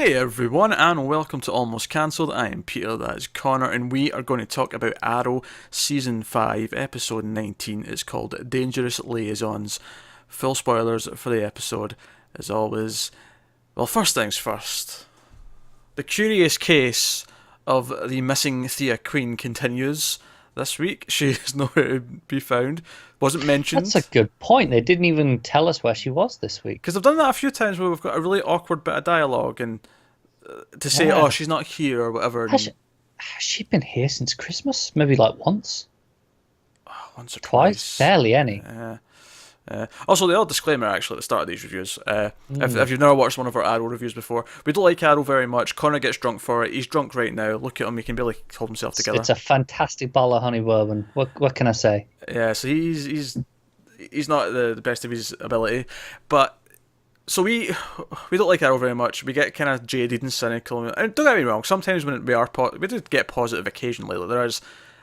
Hey everyone, and welcome to Almost Cancelled. I am Peter, that is Connor, and we are going to talk about Arrow Season 5, Episode 19. It's called Dangerous Liaisons. Full spoilers for the episode, as always. Well, first things first. The curious case of the missing Thea Queen continues this week. She is nowhere to be found. Wasn't mentioned. That's a good point. They didn't even tell us where she was this week. Because I've done that a few times where we've got a really awkward bit of dialogue and to say, Yeah. oh, she's not here or whatever. Has she been here since Christmas? Maybe like once? Once or Twice? twice. Barely any. Also, the odd disclaimer actually at the start of these reviews. If you've never watched one of our Arrow reviews before, we don't like Arrow very much. Connor gets drunk for it. He's drunk right now. Look at him; he can barely hold himself together. It's a fantastic bottle of honey bourbon. What can I say? Yeah, so he's not the best of his ability, but so we don't like Arrow very much. We get kind of jaded and cynical. And don't get me wrong. Sometimes when we are we do get positive occasionally. Like there has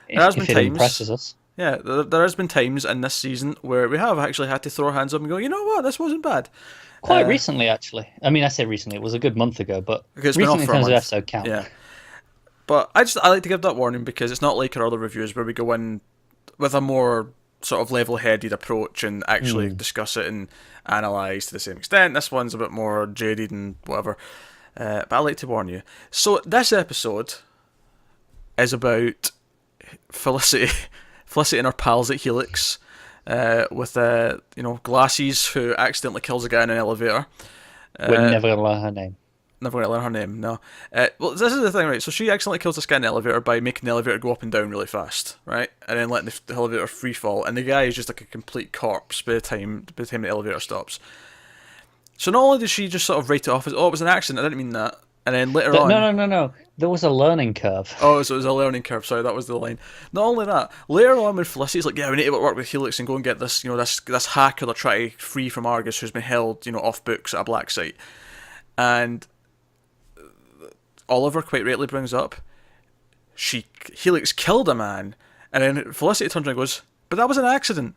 been If it times. impresses us. Yeah, there has been times in this season where we have actually had to throw our hands up and go, you know what, this wasn't bad. Quite recently, actually. I mean, I say recently. It was a good month ago, but Because it's been off recently in for a terms of month. episode count. Yeah. But I like to give that warning because it's not like our other reviews where we go in with a more sort of level-headed approach and actually discuss it and analyse to the same extent. This one's a bit more jaded and whatever. But I like to warn you. So this episode is about Felicity. Felicity and her pals at Helix with Glasses, who accidentally kills a guy in an elevator. We're never going to learn her name. Never going to learn her name, no. Well, this is the thing, right? So she accidentally kills this guy in the elevator by making the elevator go up and down really fast, right? And then letting the elevator free fall. And the guy is just like a complete corpse by the time the elevator stops. So not only did she just sort of write it off as, oh, it was an accident, I didn't mean that. And then later on... No. There was a learning curve. Oh, so it was a learning curve. Sorry, that was the line. Not only that, later on when Felicity's like, yeah, we need to work with Helix and go and get this, this hacker they're trying to free from Argus who's been held, off books at a black site. And Oliver quite rightly brings up, Helix killed a man, and then Felicity turns around and goes, but that was an accident.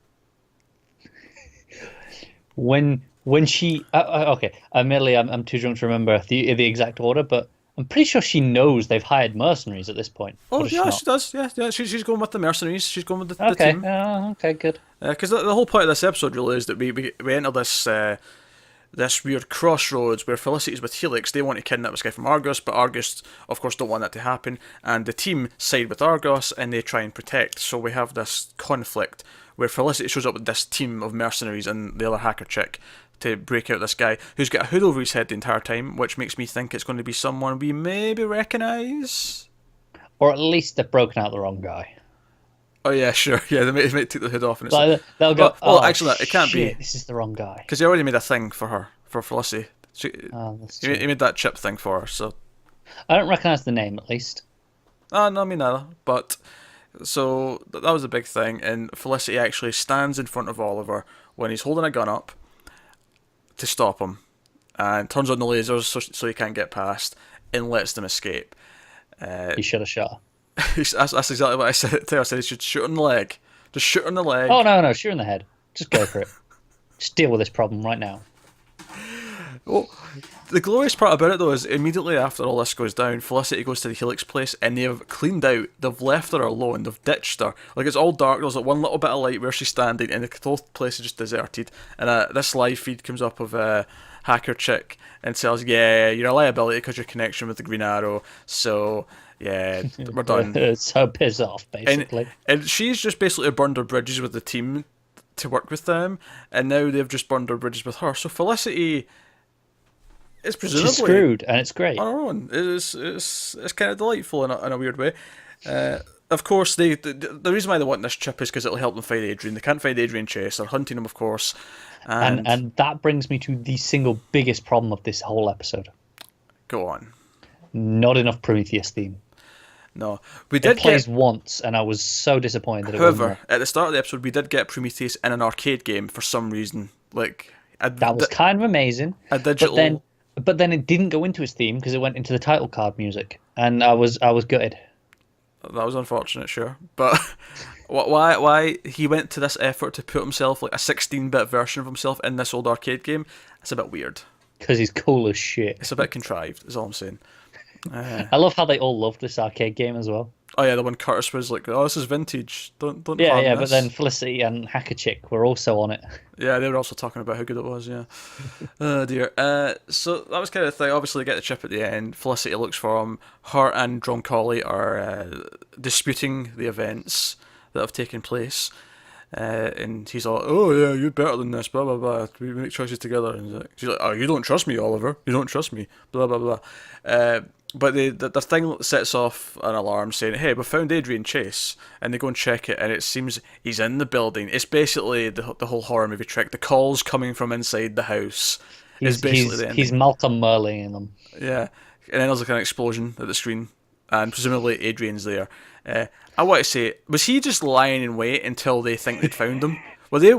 When she okay, admittedly I'm too drunk to remember the exact order, but I'm pretty sure she knows they've hired mercenaries at this point. Oh, Or yeah, she she does. Yeah. She's going with the mercenaries. She's going with the okay, team. okay, good. Because the whole point of this episode really is that we enter this weird crossroads where Felicity's with Helix. They want to kidnap this guy from Argus, but Argus, of course, don't want that to happen. And the team side with Argus, and they try and protect. So we have this conflict where Felicity shows up with this team of mercenaries and the other hacker chick to break out this guy who's got a hood over his head the entire time, which makes me think it's going to be someone we maybe recognise. Or at least they've broken out the wrong guy. Oh yeah, sure. Yeah, they might take the hood off and it's Like, they'll go, oh, oh, actually, it can't be. shit, this is the wrong guy. Because he already made a thing for her, for Felicity. That's He true. made that chip thing for her, so... I don't recognise the name, at least. No, me neither. But, so, that was a big thing, and Felicity actually stands in front of Oliver when he's holding a gun up to stop him, and turns on the lasers so he can't get past, and lets them escape. He should have shot her. That's exactly what I said to her. I said he should shoot her in the leg. Just shoot her in the leg. Oh, no, shoot her in the head. Just go for it. Just deal with this problem right now. Well, the glorious part about it though is immediately after all this goes down, Felicity goes to the Helix place and they've cleaned out, they've left her alone, they've ditched her. Like it's all dark, there's like one little bit of light where she's standing and the whole place is just deserted. And this live feed comes up of Hacker Chick and says, yeah, you're a liability because your connection with the Green Arrow, so yeah, we're done. So piss off, basically. And she's just basically burned her bridges with the team to work with them, and now they've just burned her bridges with her. So Felicity is presumably She's screwed, and it's great. on her own. It's kind of delightful in a weird way. Of course, the reason why they want this chip is because it'll help them find Adrian. They can't find Adrian Chase. They're hunting him, of course. And that brings me to the single biggest problem of this whole episode. Go on. Not enough Prometheus theme. No, we did It plays get. once, and I was so disappointed that it wasn't However, there. at the start of the episode, we did get Prometheus in an arcade game for some reason. Like That was kind of amazing. a digital. But then it didn't go into his theme because it went into the title card music, and I was gutted. That was unfortunate, sure, but why he went to this effort to put himself like a 16-bit version of himself in this old arcade game? It's a bit weird. Because he's cool as shit. It's a bit contrived, is all I'm saying. I love how they all love this arcade game as well. Oh yeah, the one Curtis was like, "Oh, this is vintage. Don't Yeah, harm yeah, this." but then Felicity and Hacker Chick were also on it. Yeah, they were also talking about how good it was. Yeah. Oh dear. So that was kind of the thing. Obviously, they get the chip at the end. Felicity looks for him. Her and Droncoli are disputing the events that have taken place. And he's like, "Oh yeah, you're better than this." Blah blah blah. We make choices together. And she's like, "Oh, you don't trust me, Oliver. You don't trust me." Blah blah blah. But the thing sets off an alarm saying, "Hey, we found Adrian Chase," and they go and check it, and it seems he's in the building. It's basically the whole horror movie trick. The calls coming from inside the house is basically the ending. He's Malcolm Merlin in them. Yeah, and then there's like an explosion at the screen, and presumably Adrian's there. I want to say, was he just lying in wait until they think they'd found him? Was he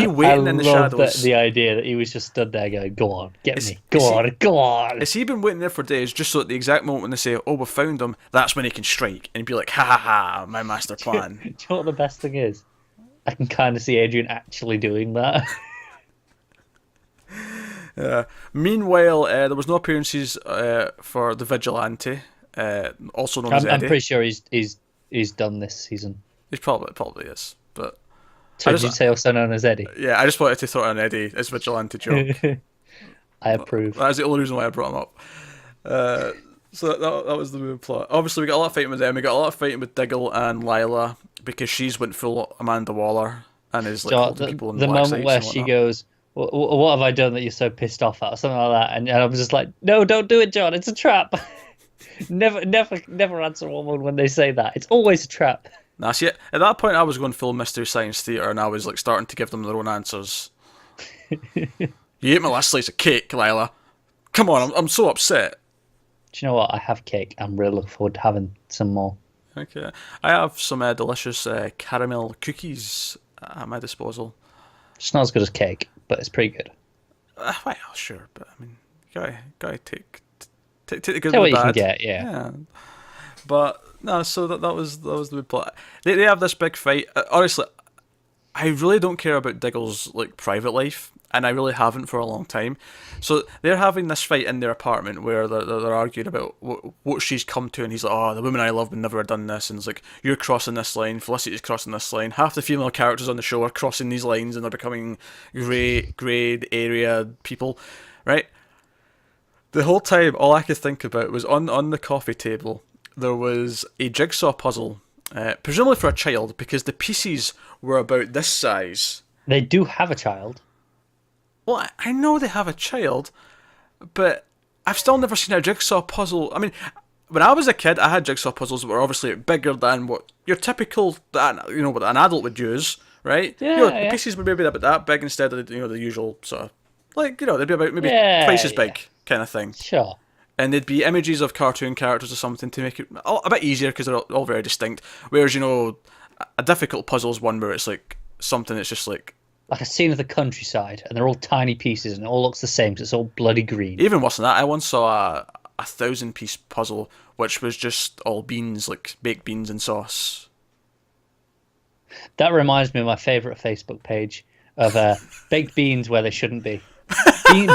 waiting in the shadows? The idea that he was just stood there going, "Go on, get me, go on." Has he been waiting there for days just so at the exact moment when they say, "Oh, we found him," that's when he can strike and be like, "Ha ha ha, my master plan." Do you know what the best thing is? I can kind of see Adrian actually doing that. Meanwhile, there was no appearances for the Vigilante, also known as Eddie. I'm pretty sure he's done this season. He probably is, but. So did you say also known as Eddie? Yeah, I just wanted to throw in Eddie as Vigilante joke. I approve. That's the only reason why I brought him up. So that was the main plot. Obviously, we got a lot of fighting with them. We got a lot of fighting with Diggle and Lila because she's went full Amanda Waller and is like holding people in the black moment where she goes, "What have I done that you're so pissed off at?" or something like that, and I was just like, "No, don't do it, John. It's a trap." Never answer a woman when they say that. It's always a trap. Nah, see, at that point I was going full Mystery Science Theatre and I was like starting to give them their own answers. You ate my last slice of cake, Lila. Come on, I'm so upset. Do you know what? I have cake. I'm really looking forward to having some more. Okay. I have some delicious caramel cookies at my disposal. It's not as good as cake, but it's pretty good. Well, sure, but I mean, you gotta take the good with the bad. What you can get, yeah. But no, so that was the big plot. They have this big fight. Honestly, I really don't care about Diggle's like private life, and I really haven't for a long time. So they're having this fight in their apartment where they're arguing about what she's come to, and he's like, "Oh, the woman I love would never have done this," and it's like, "You're crossing this line, Felicity's crossing this line." Half the female characters on the show are crossing these lines, and they're becoming grade area people, right? The whole time, all I could think about was on the coffee table. There was a jigsaw puzzle, presumably for a child, because the pieces were about this size. They do have a child. Well, I know they have a child, but I've still never seen a jigsaw puzzle. I mean, when I was a kid, I had jigsaw puzzles that were obviously bigger than what your typical, what an adult would use, right? Yeah, The pieces would maybe about that big instead of the usual sort of, they'd be about maybe twice as big kind of thing. Sure. And there'd be images of cartoon characters or something to make it a bit easier because they're all very distinct. Whereas, a difficult puzzle is one where it's like something that's just like a scene of the countryside, and they're all tiny pieces, and it all looks the same because it's all bloody green. Even worse than that, I once saw a 1,000-piece puzzle which was just all beans, like baked beans and sauce. That reminds me of my favourite Facebook page of baked beans where they shouldn't be.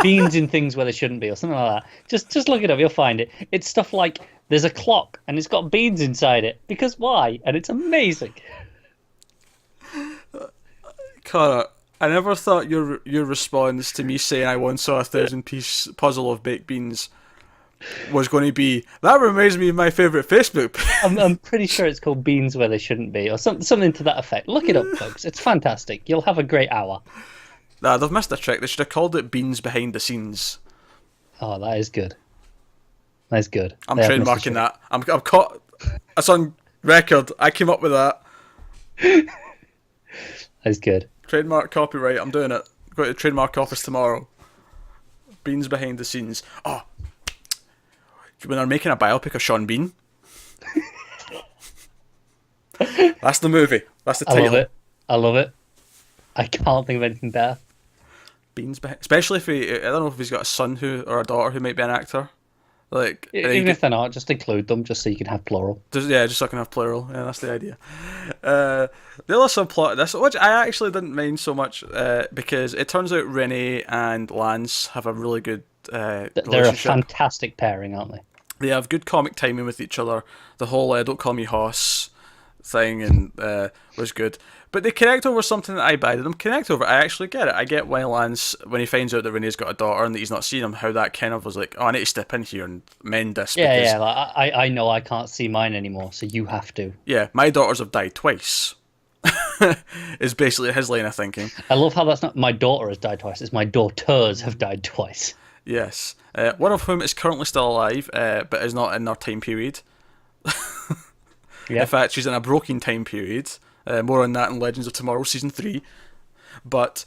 Beans in things where they shouldn't be, or something like that. Just look it up, you'll find it. It's stuff like there's a clock and it's got beans inside it. Because why? And it's amazing. Cara, I never thought your response to me saying I once saw a 1,000-piece puzzle of baked beans was going to be, that reminds me of my favourite Facebook page. I'm pretty sure it's called Beans Where They Shouldn't Be, or something to that effect. Look it up, folks. It's fantastic. You'll have a great hour. Nah, they've missed a trick. They should have called it Beans Behind the Scenes. Oh, that is good. That's good. I'm trademarking that. I'm caught. That's on record. I came up with that. That's good. Trademark, copyright. I'm doing it. Go to the trademark office tomorrow. Beans Behind the Scenes. Oh, when they're making a biopic of Sean Bean. That's the movie. That's the title. I love it. I can't think of anything better. Beans Behind, especially if I don't know if he's got a son or a daughter who might be an actor. Like, even if they're not, just include them, just so you can have plural. Just so I can have plural. Yeah, that's the idea. The other subplot of this, which I actually didn't mind so much, because it turns out Renee and Lance have a really good They're a fantastic pairing, aren't they? They have good comic timing with each other. The whole "Don't call me Hoss" thing and was good. But they connect over something that I buy. They don't connect over. I actually get it. I get why Lance, when he finds out that Renee's got a daughter and that he's not seen him, how that kind of was like, oh, I need to step in here and mend this. Yeah. Like, I know I can't see mine anymore, so you have to. Yeah, my daughters have died twice. Is basically his line of thinking. I love how that's not my daughter has died twice. It's my daughters have died twice. Yes. One of whom is currently still alive, but is not in our time period. Yeah. In fact, she's in a broken time period. More on that in Legends of Tomorrow season 3. But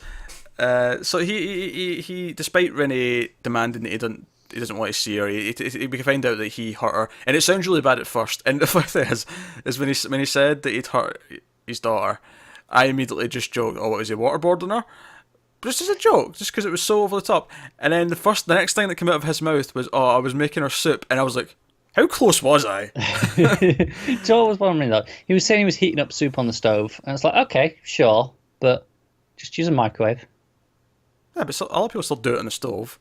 so he despite Renee demanding that he doesn't want to see her, we can find out that he hurt her, and it sounds really bad at first. And the funny thing is when he said that he'd hurt his daughter, I immediately just joked, "Oh, what was he waterboarding her?" Just as a joke, just because it was so over the top. And then the next thing that came out of his mouth was, "Oh, I was making her soup," and I was like, how close was I? Joel was wondering though. He was saying he was heating up soup on the stove, and it's like, okay, sure, but just use a microwave. Yeah, but a lot of people still do it on the stove.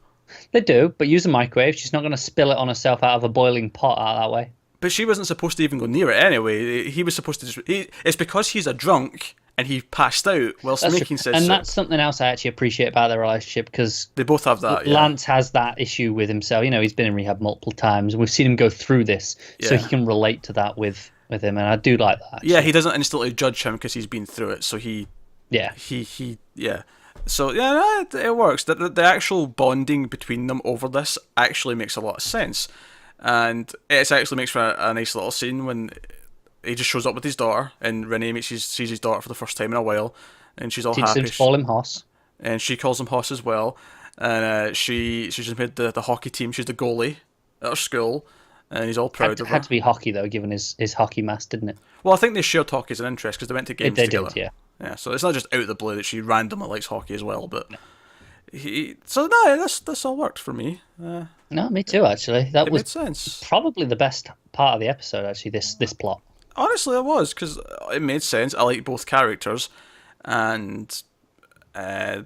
They do, but use a microwave. She's not going to spill it on herself out of a boiling pot out that way. But she wasn't supposed to even go near it anyway. He was supposed to just... it's because he's a drunk and he passed out whilst making said and soup. that's something else I actually appreciate about their relationship, because they both have that. Lance has that issue with himself. You know, he's been in rehab multiple times. We've seen him go through this, so he can relate to that with him, and I do like that. Actually. Yeah, he doesn't instantly judge him because he's been through it, so he. So yeah, it works. The actual bonding between them over this actually makes a lot of sense, and it actually makes for a nice little scene when he just shows up with his daughter, and Renee sees his daughter for the first time in a while, and she's all happy. Him to call him Hoss, and she calls him Hoss as well. And she's just made the hockey team. She's the goalie at her school, and he's all proud of her. Had to be hockey though, given his hockey mask, didn't it? Well, I think they shared hockey as an interest because they went to games together. They did, yeah. Yeah, so it's not just out of the blue that she randomly likes hockey as well, but this all worked for me. No, me too. Actually, that was made sense. Probably the best part of the episode. Actually, this plot. Honestly, it was because it made sense. I like both characters, and there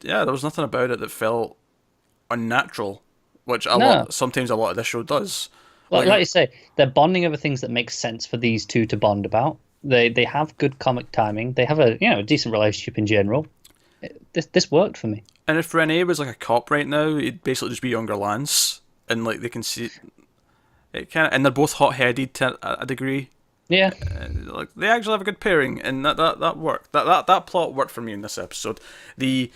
was nothing about it that felt unnatural, which sometimes a lot of this show does. Like you say, they're bonding over things that make sense for these two to bond about. They have good comic timing. They have a decent relationship in general. This worked for me. And if Renee was like a cop right now, it'd basically just be younger Lance, and like they can see it kind of, and they're both hot-headed to a degree. Yeah, like they actually have a good pairing, and that worked. That plot worked for me in this episode. The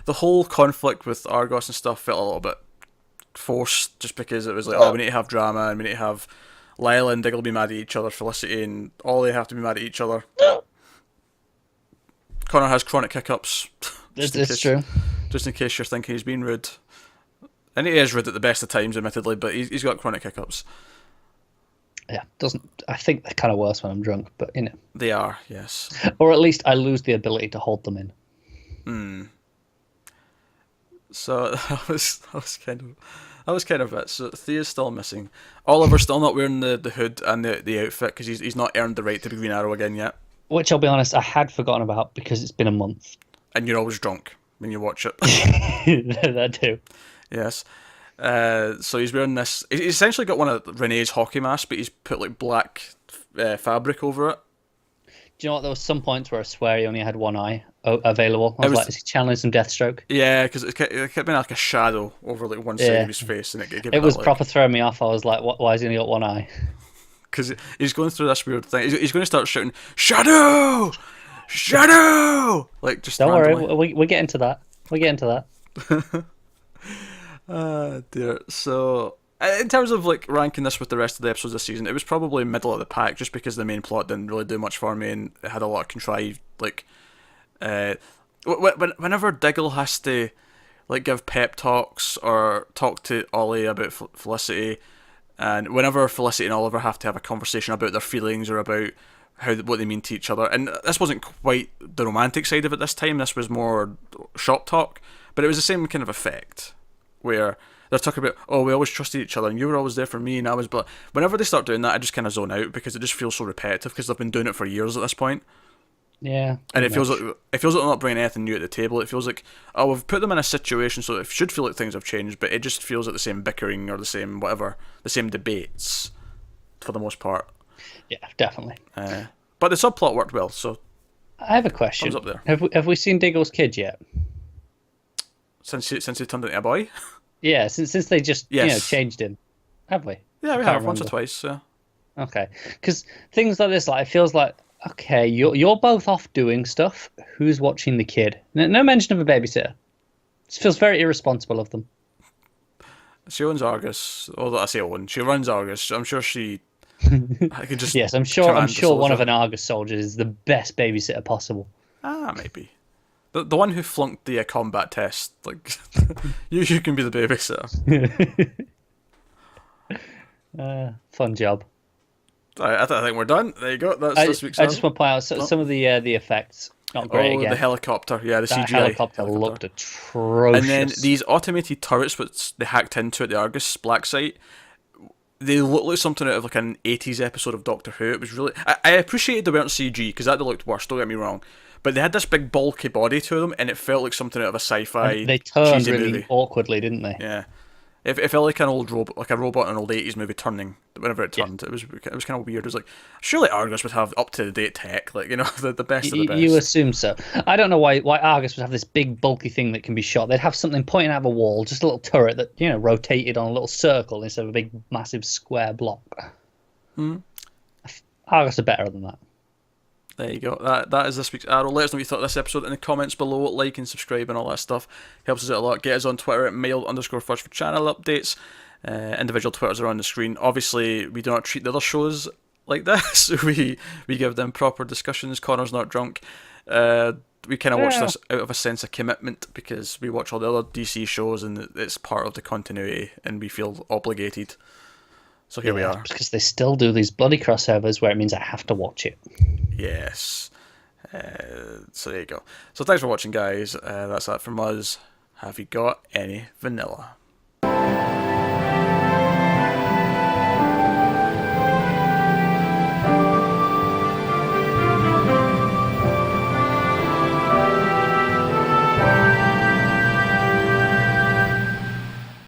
whole conflict with Argos and stuff felt a little bit forced, just because it was like, we need to have drama and we need to have Lila and Diggle be mad at each other, Felicity and Ollie have to be mad at each other. Connor has chronic hiccups. It's true. Just in case you're thinking he's being rude. And he is rude at the best of times, admittedly, but he's got chronic hiccups. Yeah, I think they're kind of worse when I'm drunk, but They are, yes. Or at least I lose the ability to hold them in. So that was kind of it. So Thea's still missing. Oliver's still not wearing the hood and the outfit because he's not earned the right to be Green Arrow again yet. Which I'll be honest, I had forgotten about because it's been a month. And you're always drunk when you watch it. I do. Yes. So he's wearing this. He's essentially got one of Renee's hockey masks, but he's put like black fabric over it. Do you know what? There was some points where I swear he only had one eye available. I was like, is he channeling some Deathstroke? Yeah, because it kept being like a shadow over like one side of his face, and it was proper throwing me off. I was like, why has he only got one eye? Because he's going through this weird thing. He's going to start shouting, "Shadow! Shadow!" Like just. Don't worry, we get into that. We get into that. Dear. So, in terms of like ranking this with the rest of the episodes this season, it was probably middle of the pack, just because the main plot didn't really do much for me, and it had a lot of contrived whenever Diggle has to like give pep talks or talk to Ollie about Felicity, and whenever Felicity and Oliver have to have a conversation about their feelings or about what they mean to each other, and this wasn't quite the romantic side of it this time. This was more shop talk, but it was the same kind of effect where they're talking about, oh, we always trusted each other and you were always there for me and I was, but whenever they start doing that, I just kind of zone out because it just feels so repetitive because they've been doing it for years at this point. Yeah, And pretty much. it feels like they're not bringing anything new at the table. It feels like, oh, we've put them in a situation so it should feel like things have changed, but it just feels like the same bickering or the same whatever, the same debates for the most part. Yeah, definitely. But the subplot worked well, so I have a question. thumbs up there. Have we seen Diggle's kid yet? Since he turned into a boy, Yeah, since they just yes, changed him, have we? yeah, we Can't have once or remember. twice. Yeah. Okay, because things like this, like it feels like okay, you're both off doing stuff. Who's watching the kid? No mention of a babysitter. It feels very irresponsible of them. She owns Argus. Although I say own, she runs Argus. I'm sure she. I could just. Yes, I'm sure. I'm command the sure one of soldier. an Argus soldiers is the best babysitter possible. Maybe. The one who flunked the combat test. Like, you can be the babysitter. Fun job. I think we're done. There you go. That's I, this week's I album. just want to point out some of the effects not great Oh, again. the helicopter. Yeah, the That CGI helicopter looked atrocious. And then these automated turrets, which they hacked into at the Argus black site, they look like something out of like an 80s episode of Doctor Who. It was really. I appreciated they weren't CG because that looked worse. Don't get me wrong, but they had this big bulky body to them, and it felt like something out of a sci-fi And they turned cheesy really movie. awkwardly, didn't they? Yeah, it felt like an old robot, like a robot in an old 80s movie turning. Whenever it turned, it was kind of weird. It was like surely Argus would have up to date tech, like the best of the best. You assume so. I don't know why Argus would have this big bulky thing that can be shot. They'd have something pointing out of a wall, just a little turret that rotated on a little circle instead of a big massive square block. Argus are better than that. There you go. That is this week's Arrow. Let us know what you thought of this episode in the comments below. Like and subscribe and all that stuff. Helps us out a lot. Get us on Twitter at mail_fudge for channel updates. Individual Twitters are on the screen. Obviously, we do not treat the other shows like this. we give them proper discussions. Connor's not drunk. We kind of watch this out of a sense of commitment because we watch all the other DC shows and it's part of the continuity and we feel obligated. So here we are. Because they still do these bloody crossovers where it means I have to watch it. Yes. So there you go. So thanks for watching, guys. That's that from us. Have you got any vanilla?